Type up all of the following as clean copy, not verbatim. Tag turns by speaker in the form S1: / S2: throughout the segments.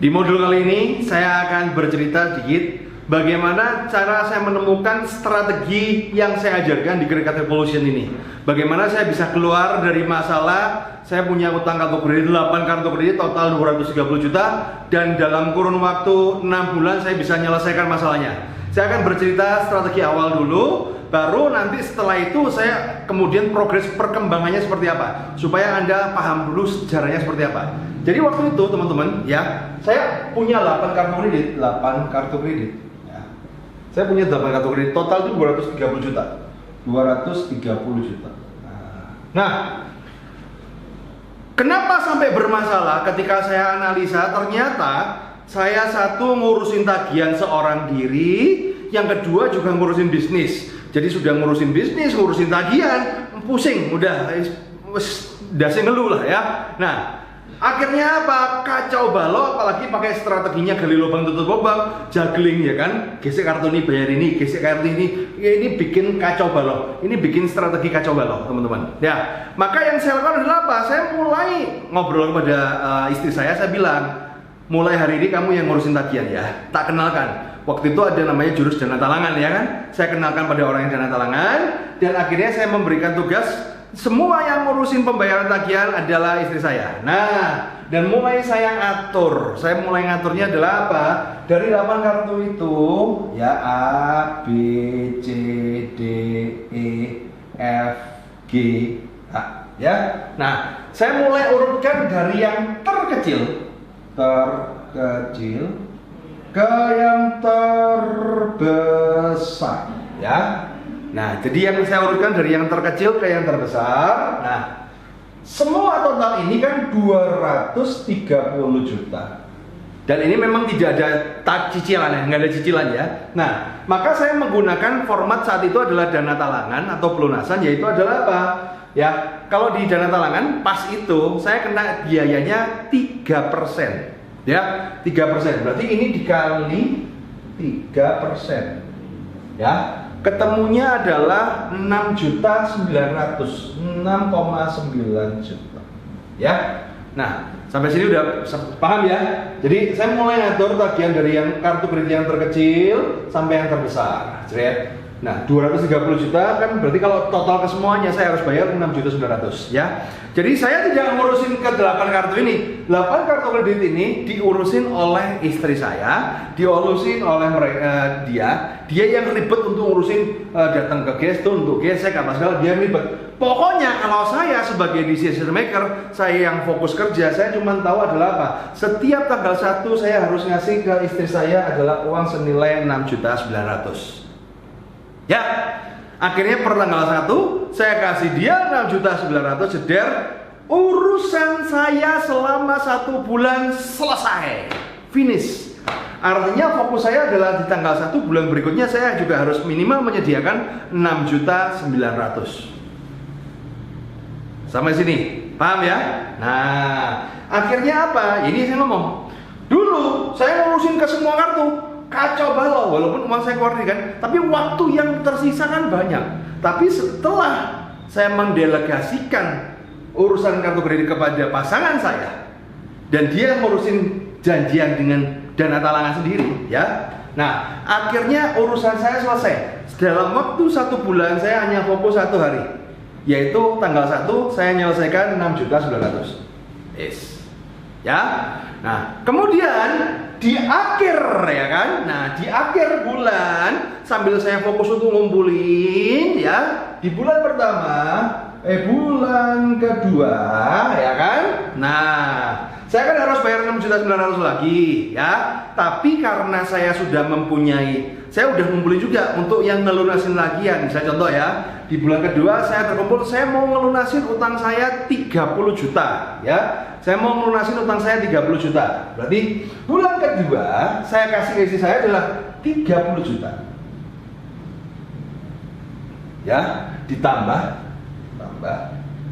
S1: Di modul kali ini saya akan bercerita sedikit bagaimana cara saya menemukan strategi yang saya ajarkan di Credit Revolution ini. Bagaimana saya bisa keluar dari masalah saya punya utang kartu kredit 8 kartu kredit total 230 juta dan dalam kurun waktu 6 bulan saya bisa menyelesaikan masalahnya. Saya akan bercerita strategi awal dulu, baru nanti setelah itu saya kemudian progres perkembangannya seperti apa, supaya Anda paham dulu sejarahnya seperti apa. Jadi waktu itu teman-teman ya, saya punya 8 kartu kredit, ya. Saya punya 8 kartu kredit, total itu 230 juta. 230 juta. Nah, kenapa sampai bermasalah ketika saya analisa? Ternyata saya satu ngurusin tagihan seorang diri, yang kedua juga ngurusin bisnis. Jadi sudah ngurusin bisnis, ngurusin tagihan, pusing, udah dasi ngeluh lah ya. Nah, akhirnya apa? Kacau balau, apalagi pakai strateginya gali lubang tutup lubang, juggling ya kan, gesek kartu ini bayar ini, gesek kartu ini bikin kacau balau. Ini bikin strategi kacau balau teman-teman. Ya, maka yang saya lakukan adalah apa? Saya mulai ngobrol kepada istri saya bilang, mulai hari ini kamu yang ngurusin tagihan ya. Tak kenalkan. Waktu itu ada namanya jurus dana talangan ya kan. Saya kenalkan pada orang yang dana talangan, dan akhirnya saya memberikan tugas semua yang ngurusin pembayaran tagihan adalah istri saya. Nah, dan mulai saya atur. Saya mulai ngaturnya adalah apa? Dari 8 kartu itu ya, A, B, C, D, E, F, G, H ya. Nah, saya mulai urutkan dari yang terkecil ke yang terbesar ya. Nah, jadi yang saya urutkan dari yang terkecil ke yang terbesar. Nah, semua total ini kan 230 juta. Dan ini memang tidak ada cicilan ya, nggak ada cicilan ya. Nah, maka saya menggunakan format saat itu adalah dana talangan atau pelunasan, yaitu adalah apa? Ya, kalau di dana talangan pas itu saya kena biayanya 3%. Ya, 3%. Berarti ini dikali 3%. Ya, ketemunya adalah 6.900.000, 6,9 juta. Ya. Nah, sampai sini udah paham ya? Jadi saya mulai ngatur tagihan dari yang kartu kredit yang terkecil sampai yang terbesar. Nah, 230 juta kan berarti kalau total ke semuanya saya harus bayar 6.900.000 ya. Jadi saya tidak ngurusin ke 8 kartu ini. 8 kartu kredit ini diurusin oleh istri saya, diurusin oleh dia yang ribet untuk ngurusin datang ke gestur untuk gesek apa segala, dia ribet. Pokoknya kalau saya sebagai decision maker, saya yang fokus kerja, saya cuma tahu adalah apa? Setiap tanggal 1 saya harus ngasih ke istri saya adalah uang senilai 6.900.000. Ya, akhirnya per tanggal 1 saya kasih dia 6.900.000, jeder, urusan saya selama 1 bulan selesai, finish. Artinya fokus saya adalah di tanggal 1 bulan berikutnya saya juga harus minimal menyediakan 6.900.000. Sampai sini, paham ya? Nah, akhirnya apa? Ini saya ngomong, dulu saya ngurusin ke semua kartu, kacau balau, walaupun uang saya keluar kan, tapi waktu yang tersisa kan banyak. Tapi setelah saya mendelegasikan urusan kartu kredit kepada pasangan saya, dan dia ngurusin janjian dengan dana talangan sendiri ya. Nah, akhirnya urusan saya selesai. Dalam waktu 1 bulan saya hanya fokus 1 hari, yaitu tanggal 1 saya menyelesaikan 6.900.000. Yes. Ya. Nah, kemudian di akhir ya kan. Nah, di akhir bulan sambil saya fokus untuk ngumpulin ya, di bulan pertama, bulan kedua ya kan. Nah, saya kan harus bayar 6.900.000 lagi ya. Tapi karena saya sudah saya udah ngumpulin juga untuk yang ngelunasin lagi ya. Misalnya contoh ya, di bulan kedua saya terkumpul, saya mau ngelunasin utang saya 30 juta ya. Saya mau ngelunasin utang saya 30 juta. Berarti bulan kedua saya kasih ke istri saya adalah 30 juta. Ya, ditambah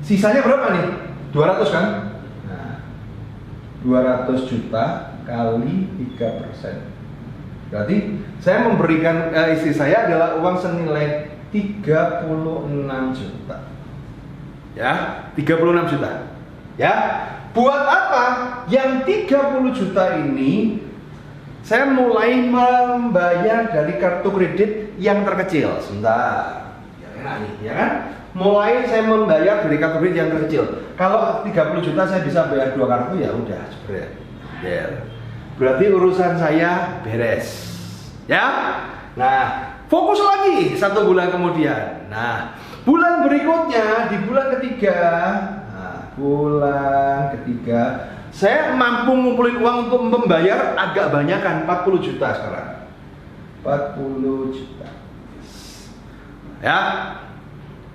S1: sisanya berapa nih? 200 kan? Nah, 200 juta kali 3%. Berarti saya memberikan istri saya adalah uang senilai 36 juta. Ya, 36 juta. Ya. buat apa? Yang 30 juta ini saya mulai membayar dari kartu kredit yang terkecil. Sebentar. Ya enak nih, ya kan? Mulai saya membayar dari kartu kredit yang terkecil. Kalau 30 juta saya bisa bayar 2 kartu, ya udah, jebret. Ya. Berarti urusan saya beres. Ya. Nah, fokus lagi 1 bulan kemudian. Nah, bulan berikutnya di bulan ketiga. Nah, bulan ketiga saya mampu ngumpulin uang untuk membayar agak banyak kan, 40 juta sekarang. 40 juta. Ya.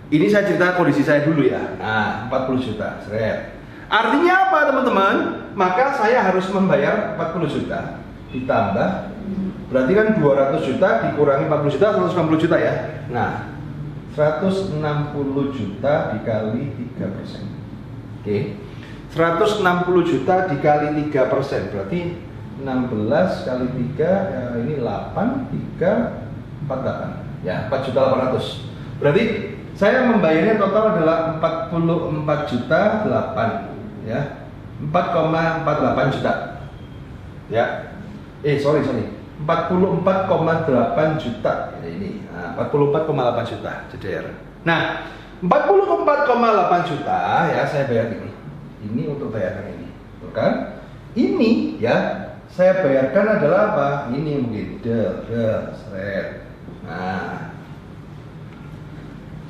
S1: Ini saya cerita kondisi saya dulu ya. Nah, 40 juta. Seret. Artinya apa teman-teman? Maka saya harus membayar 40 juta ditambah, berarti kan 200 juta dikurangi 40 juta, 160 juta ya. Nah, 160 juta dikali 3%. Oke. 160 juta dikali 3%, berarti 16 kali 3 ya, ini 8, 3, 48 ya, 4.800.000. Berarti saya membayarnya total adalah 44 juta 8 ya, 4,48 juta ya. Sorry 44,8 juta ya, ini. Nah, 44,8 juta jeder. Nah, 44,8 juta ya saya bayar ini. Ini untuk bayarkan ini, betul kan? Ini ya saya bayarkan adalah apa? Ini mungkin seret. Nah,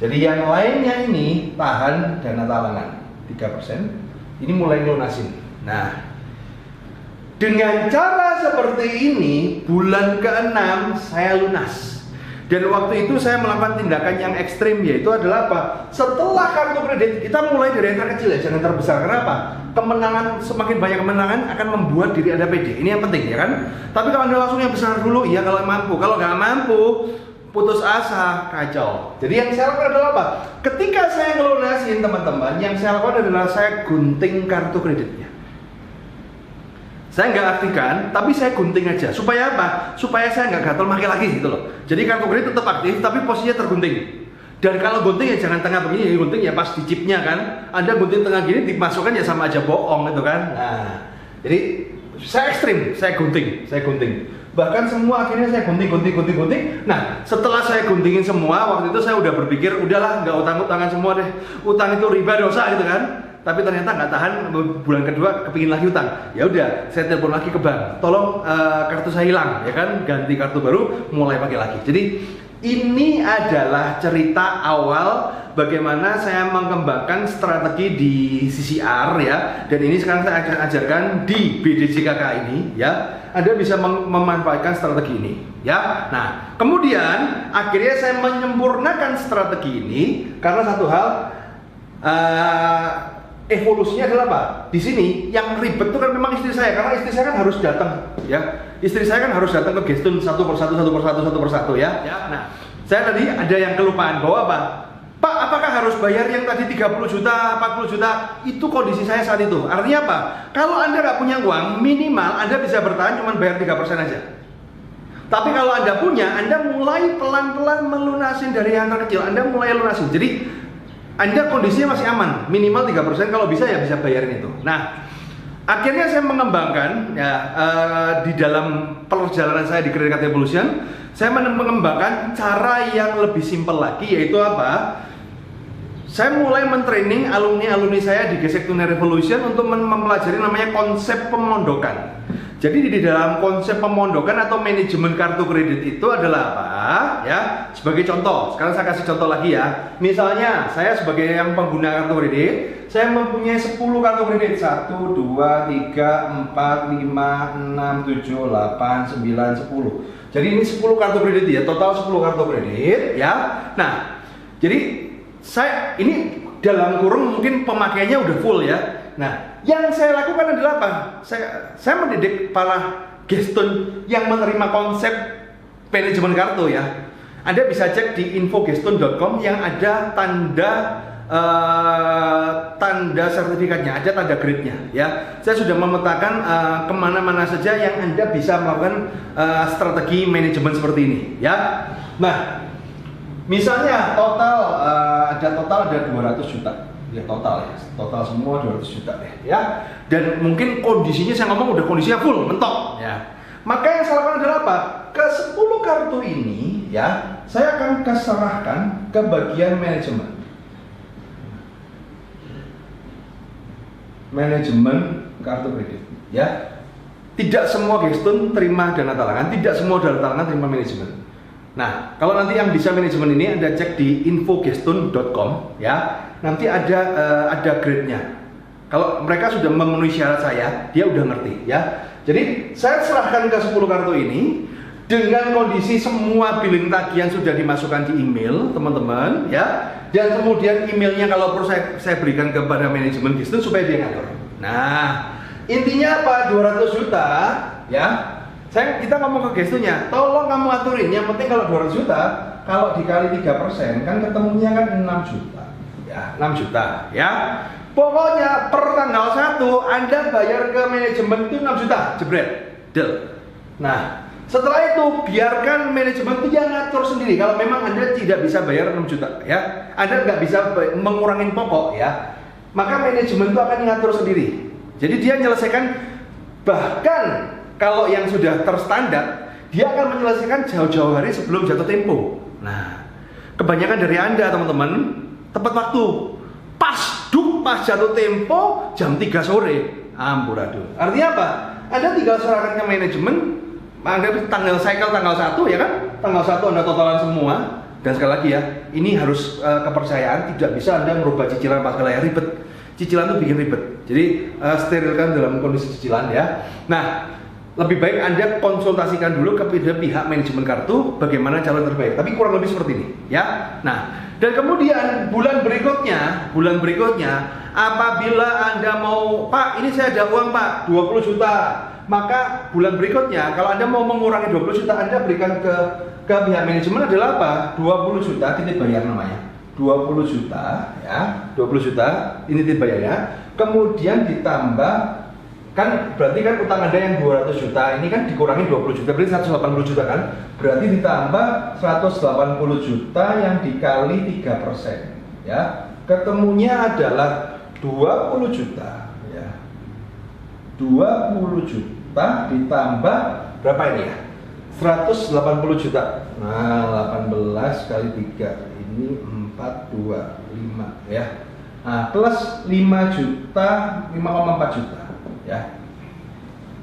S1: jadi yang lainnya ini tahan dana talangan 3%. Ini mulai lunasin. Nah, dengan cara seperti ini bulan ke-6 saya lunas. Dan waktu itu saya melakukan tindakan yang ekstrim, yaitu adalah apa? Setelah kartu kredit, kita mulai dari yang terkecil ya, jangan terbesar. Kenapa? Kemenangan, semakin banyak kemenangan akan membuat diri Anda pede. Ini yang penting ya kan? Tapi kalau Anda langsung yang besar dulu, ya kalau mampu. Kalau nggak mampu, putus asa, kacau. Jadi yang saya lakukan adalah apa? Ketika saya ngelunasin teman-teman, yang saya lakukan adalah saya gunting kartu kreditnya. Saya nggak aktifkan, tapi saya gunting aja. Supaya apa? Supaya saya nggak gatel pakai lagi gitu loh. Jadi kartu kredit tetap aktif, tapi posisinya tergunting. Dan kalau gunting ya jangan tengah begini, gunting ya pas di chipnya kan. Anda gunting tengah gini dimasukkan ya sama aja bohong gitu kan. Nah, jadi saya ekstrim, saya gunting. Bahkan semua akhirnya saya gunting. Nah, setelah saya guntingin semua, waktu itu saya udah berpikir, udahlah nggak utang-utangan semua deh. Utang itu riba dosa gitu kan. Tapi ternyata nggak tahan, bulan kedua kepingin lagi utang. Ya udah, saya telepon lagi ke bank. Tolong kartu saya hilang, ya kan? Ganti kartu baru, mulai pakai lagi. Jadi ini adalah cerita awal bagaimana saya mengembangkan strategi di CCR ya. Dan ini sekarang saya akan ajarkan di BDJKK ini ya. Anda bisa memanfaatkan strategi ini ya. Nah, kemudian akhirnya saya menyempurnakan strategi ini karena satu hal, evolusinya adalah apa? Di sini yang ribet itu kan memang istri saya, karena istri saya kan harus datang ya. Istri saya kan harus datang ke Gestun satu persatu ya. Nah, saya tadi ada yang kelupaan bahwa apa? Pak, apakah harus bayar yang tadi 30 juta, 40 juta? Itu kondisi saya saat itu. Artinya apa? Kalau Anda nggak punya uang, minimal Anda bisa bertahan cuma bayar 3% aja. Tapi kalau Anda punya, Anda mulai pelan-pelan melunasin dari yang terkecil. Anda mulai lunasin. Jadi Anda kondisinya masih aman, minimal 3%, kalau bisa ya bisa bayarin itu. Nah, akhirnya saya mengembangkan ya, di dalam perjalanan saya di Credit Card Evolution, saya mengembangkan cara yang lebih simpel lagi, yaitu apa? Saya mulai mentraining alumni-alumni saya di Gesek Tunai Revolution untuk mempelajari namanya konsep pemondokan. Jadi di dalam konsep pemondokan atau manajemen kartu kredit itu adalah apa? Ya, sebagai contoh, sekarang saya kasih contoh lagi ya. Misalnya, saya sebagai yang pengguna kartu kredit, saya mempunyai 10 kartu kredit. 1, 2, 3, 4, 5, 6, 7, 8, 9, 10. Jadi ini 10 kartu kredit ya, total 10 kartu kredit ya. Nah, jadi saya ini dalam kurung mungkin pemakaiannya udah full ya. Nah, yang saya lakukan adalah apa? Saya mendidik para Gestun yang menerima konsep manajemen kartu ya. Anda bisa cek di infogestun.com yang ada tanda sertifikatnya, ada tanda grade-nya ya. Saya sudah memetakan kemana-mana saja yang Anda bisa melakukan strategi manajemen seperti ini ya. Nah, misalnya total ada 200 juta. Ya total ya, total semua 200 juta deh ya. Dan mungkin kondisinya saya ngomong udah kondisinya full, mentok ya. Maka yang saya lakukan adalah apa? Ke 10 kartu ini ya, saya akan serahkan ke bagian manajemen. Manajemen kartu kredit ya. Tidak semua geston terima dana talangan, tidak semua dana talangan terima manajemen. Nah, kalau nanti yang bisa manajemen ini Anda cek di infogeston.com ya. Nanti ada grade-nya. Kalau mereka sudah memenuhi syarat saya, dia udah ngerti ya. Jadi, saya serahkan ke 10 kartu ini dengan kondisi semua billing tagihan sudah dimasukkan di email, teman-teman ya. Dan kemudian emailnya kalau perlu saya berikan kepada manajemen geston supaya dia ngatur. Nah, intinya apa? 200 juta ya. Kita ngomong ke gestonnya, tolong kamu aturin. Yang penting kalau 200 juta, kalau dikali 3% kan ketemunya kan 6 juta. Ya, 6 juta ya. Pokoknya per tanggal 1 Anda bayar ke manajemen itu 6 juta, jebret. Deal. Nah, setelah itu biarkan manajemen itu yang ngatur sendiri. Kalau memang Anda tidak bisa bayar 6 juta ya, Anda nggak bisa mengurangi pokok ya, maka manajemen itu akan ngatur sendiri. Jadi dia menyelesaikan, bahkan kalau yang sudah terstandar, dia akan menyelesaikan jauh-jauh hari sebelum jatuh tempo. Nah, kebanyakan dari Anda teman-teman tepat waktu, pas jatuh tempo jam 3 sore, amburadul. Artinya apa? Anda tinggal serahkan ke manajemen, anggap tanggal 1 ya kan? Tanggal 1 Anda totalan semua. Dan sekali lagi ya, ini harus kepercayaan, tidak bisa Anda merubah cicilan pas kali ya, ribet. Cicilan itu bikin ribet. Jadi sterilkan dalam kondisi cicilan ya. Nah, lebih baik Anda konsultasikan dulu kepada pihak manajemen kartu bagaimana calon terbaik. Tapi kurang lebih seperti ini, ya. Nah, dan kemudian bulan berikutnya apabila Anda mau, Pak, ini saya ada uang, Pak, 20 juta. Maka bulan berikutnya kalau Anda mau mengurangi 20 juta, Anda berikan ke pihak manajemen adalah apa? 20 juta titip bayar namanya. 20 juta ya, 20 juta ini titip bayarnya. Kemudian ditambah, kan berarti kan utang Anda yang 200 juta ini kan dikurangi 20 juta, berarti 180 juta kan, berarti ditambah 180 juta yang dikali 3% ya, ketemunya adalah 20 juta ya. 20 juta ditambah berapa ini ya, 180 juta. Nah, 18 kali 3 ini 425 ya. Nah, plus 5 juta, 5,4 juta ya.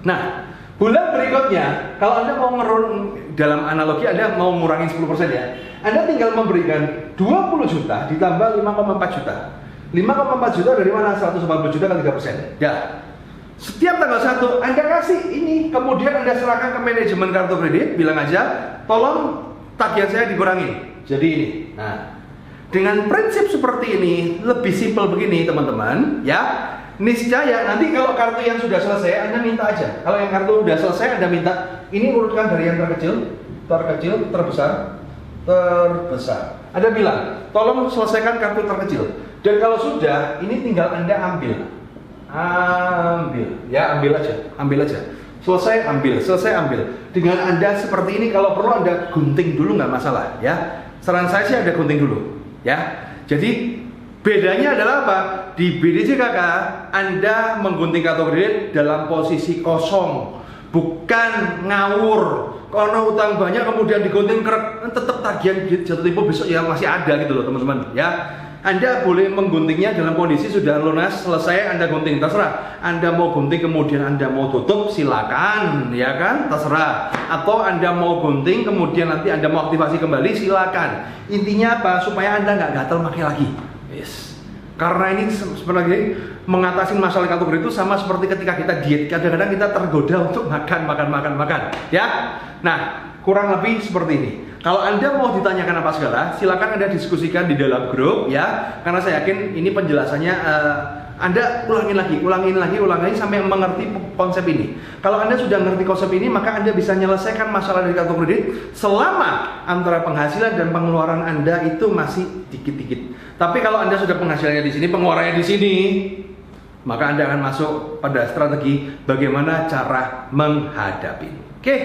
S1: Nah, bulan berikutnya kalau Anda mau dalam analogi Anda mau ngurangin 10% ya, Anda tinggal memberikan 20 juta ditambah 5,4 juta. 5,4 juta dari mana? 180 juta kali 3% ya. Setiap tanggal 1 Anda kasih ini, kemudian Anda serahkan ke manajemen kartu kredit, bilang aja, tolong tagihan saya dikurangin jadi ini. Nah, dengan prinsip seperti ini, lebih simpel begini teman-teman ya. Niscaya nanti kalau kartu yang sudah selesai Anda minta aja. Kalau yang kartu sudah selesai Anda minta, ini urutkan dari yang terkecil, terbesar. Anda bilang, tolong selesaikan kartu terkecil. Dan kalau sudah, ini tinggal Anda ambil aja. Selesai ambil. Dengan Anda seperti ini, kalau perlu Anda gunting dulu nggak masalah ya. Saran saya sih Anda gunting dulu ya. Jadi bedanya adalah apa? Di BDCKK Anda menggunting kartu kredit dalam posisi kosong, bukan ngawur. Kalau utang banyak kemudian digunting kerek, tetap tagihan jatuh tempo besok yang masih ada gitu loh teman-teman ya. Anda boleh mengguntingnya dalam kondisi sudah lunas, selesai Anda gunting, terserah. Anda mau gunting kemudian Anda mau tutup, silakan, ya kan, terserah. Atau Anda mau gunting kemudian nanti Anda mau aktivasi kembali, silakan. Intinya apa? Supaya Anda nggak gatel pakai lagi. Yes. Karena ini sebenarnya mengatasi masalah kartu kredit itu sama seperti ketika kita diet. Kadang-kadang kita tergoda untuk makan, ya. Nah, kurang lebih seperti ini. Kalau Anda mau ditanyakan apa segala, silakan Anda diskusikan di dalam grup ya. Karena saya yakin ini penjelasannya Anda ulangin lagi sampai mengerti konsep ini. Kalau Anda sudah mengerti konsep ini, maka Anda bisa menyelesaikan masalah dari kartu kredit selama antara penghasilan dan pengeluaran Anda itu masih dikit-dikit. Tapi kalau Anda sudah penghasilannya di sini, pengeluarannya di sini, maka Anda akan masuk pada strategi bagaimana cara menghadapi. Oke.